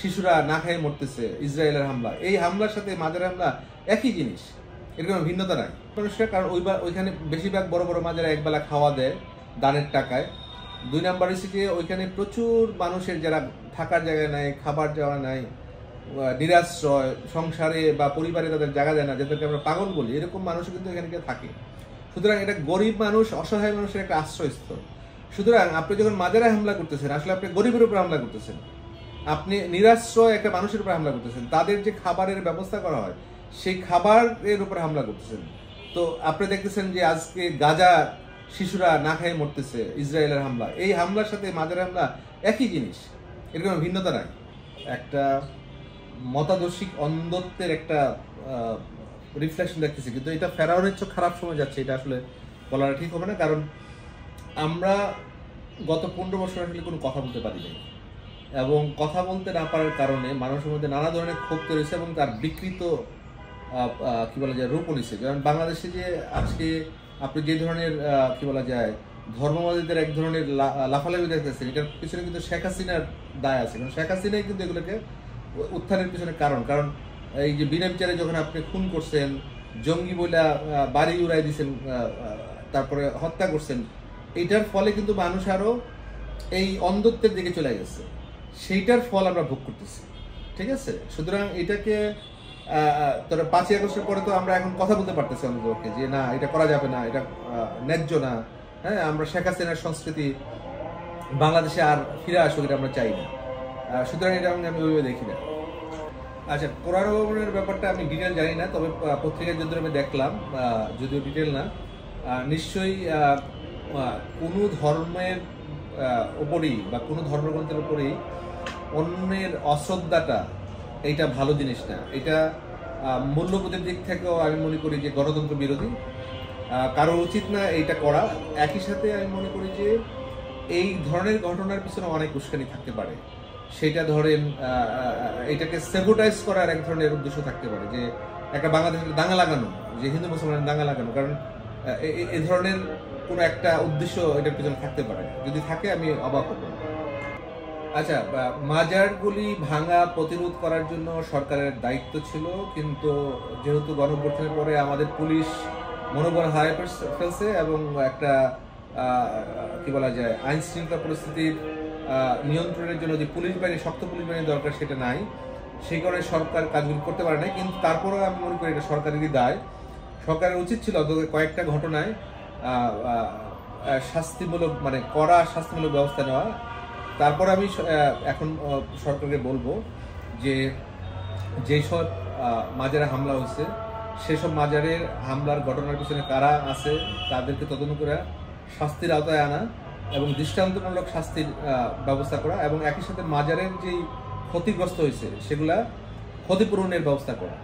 শিশুরা না খেয়ে মরতেছে, ইসরায়েলের হামলা, এই হামলার সাথে মাজারের হামলা একই জিনিস, এর কোনো ভিন্নতা নাই। মানুষের কারণ ওইখানে বেশিরভাগ বড় বড় মাজারে একবেলা খাওয়া দেয় দানের টাকায়। 2 নাম্বার হচ্ছে যে ওইখানে প্রচুর মানুষের যারা থাকার জায়গা নাই, খাবার যাওয়া নাই, নিরাশ্রয়, সংসারে বা পরিবারে তাদের জায়গা দেয় না, যাদেরকে আমরা পাগল বলি, এরকম মানুষও কিন্তু এখানে থাকে। সুতরাং এটা গরিব মানুষ, অসহায় মানুষের একটা আশ্রয়স্থল। সুতরাং আপনি যখন মাজারে হামলা করতেছেন, আসলে আপনি গরিবের উপর হামলা করতেছেন, আপনি নিরাশ্রয় একটা মানুষের উপর হামলা করতেছেন, তাদের যে খাবারের ব্যবস্থা করা হয় সেই খাবারের উপর হামলা করতেছেন। তো আপনি দেখতেছেন যে আজকে গাজা শিশুরা না খেয়ে মরতেছে, ইসরায়েলের হামলা, এই হামলার সাথে মাজারের হামলা একই জিনিস, এর কোনো ভিন্নতা নাই। একটা মতাদর্শিক অন্ধত্বের একটা রিফ্লেকশন দেখতেছি, কিন্তু এটা ফেরাউনের চেয়ে খারাপ সময় যাচ্ছে, এটা আসলে বলাটা ঠিক হবে না। কারণ আমরা গত 15 বছর আসলে কোনো কথা বলতে পারি নাই, এবং কথা বলতে না পারার কারণে মানুষের মধ্যে নানা ধরনের ক্ষোভ তৈরি হয়েছে এবং তার বিকৃত কি বলা যায় রূপ নিচ্ছে। যেমন বাংলাদেশে যে আজকে আপনি যে ধরনের কি বলা যায় ধর্মবাদীদের এক ধরনের লাফালাফি দেখতেছেন, এটার পিছনে কিন্তু শেখ হাসিনার দায় আছে। কারণ শেখ হাসিনাই কিন্তু এগুলোকে উত্থানের পিছনে কারণ এই যে বিনা বিচারে যখন আপনি খুন করছেন, জঙ্গি বলে বাড়ি উড়াই দিচ্ছেন, তারপরে হত্যা করছেন, এইটার ফলে কিন্তু মানুষ আরো এই অন্ধত্বের দিকে চলে গেছে, সেইটার ফল আমরা ভোগ করতেছি। ঠিক আছে, সুতরাং এটাকে 5ই আগস্টের পরে তো আমরা এখন কথা বলতে পারতেছি অন্ততপক্ষে যে না, এটা করা যাবে না, এটা ন্যায্য না। হ্যাঁ, আমরা শেখ হাসিনার সংস্কৃতি বাংলাদেশে আর ফিরে আসুক, এটা আমরা চাই না। সুতরাং এটা আমি ওইভাবে দেখি না। আচ্ছা, কোরআন ভবনের ব্যাপারটা আমি ডিটেল জানি না, তবে পত্রিকায় যদি আমি দেখলাম, যদিও ডিটেল না, নিশ্চয়ই কোনো ধর্মের উপরেই বা কোনো ধর্মগ্রন্থের উপরেই অন্যের অশ্রদ্ধাটা এইটা ভালো জিনিস না। এটা মূল্যবোধের দিক থেকেও আমি মনে করি যে গণতন্ত্র বিরোধী, কারো উচিত না এইটা করা। একই সাথে আমি মনে করি যে এই ধরনের ঘটনার পিছনে অনেক উস্কানি থাকতে পারে। সেটা ধরেন এটাকে সেবোটাইজ করার এক ধরনের উদ্দেশ্য থাকতে পারে, যে একটা বাংলাদেশের দাঙ্গা লাগানো, যে হিন্দু মুসলমানের দাঙ্গা লাগানো, কারণ এই ধরনের কোনো একটা উদ্দেশ্য এটার পিছনে থাকতে পারে। যদি থাকে আমি অবাক হব। আচ্ছা, মাজারগুলি ভাঙা প্রতিরোধ করার জন্য সরকারের দায়িত্ব ছিল, কিন্তু যেহেতু গণঅভ্যুত্থানের পরে আমাদের পুলিশ মনোবল হারিয়ে ফেলছে এবং একটা কি বলা যায় আইন শৃঙ্খলা পরিস্থিতির নিয়ন্ত্রণের জন্য যে পুলিশ বাহিনী, শক্ত পুলিশ বাহিনী দরকার, সেটা নাই। সেই কারণে সরকার কাজগুলি করতে পারে না। কিন্তু তারপরেও আমি মনে করি এটা সরকারেরই দায়। সরকারের উচিত ছিল কয়েকটা ঘটনায় শাস্তিমূলক, মানে কড়া শাস্তিমূলক ব্যবস্থা নেওয়া। তারপর আমি এখন সরকারকে বলবো যে যেসব মাজারে হামলা হয়েছে, সেসব মাজারের হামলার ঘটনার পিছনে কারা আছে তাদেরকে তদন্ত করে শাস্তির আওতায় আনা এবং দৃষ্টান্তমূলক শাস্তির ব্যবস্থা করা, এবং একই সাথে মাজারের যেই ক্ষতিগ্রস্ত হয়েছে সেগুলা ক্ষতিপূরণের ব্যবস্থা করা।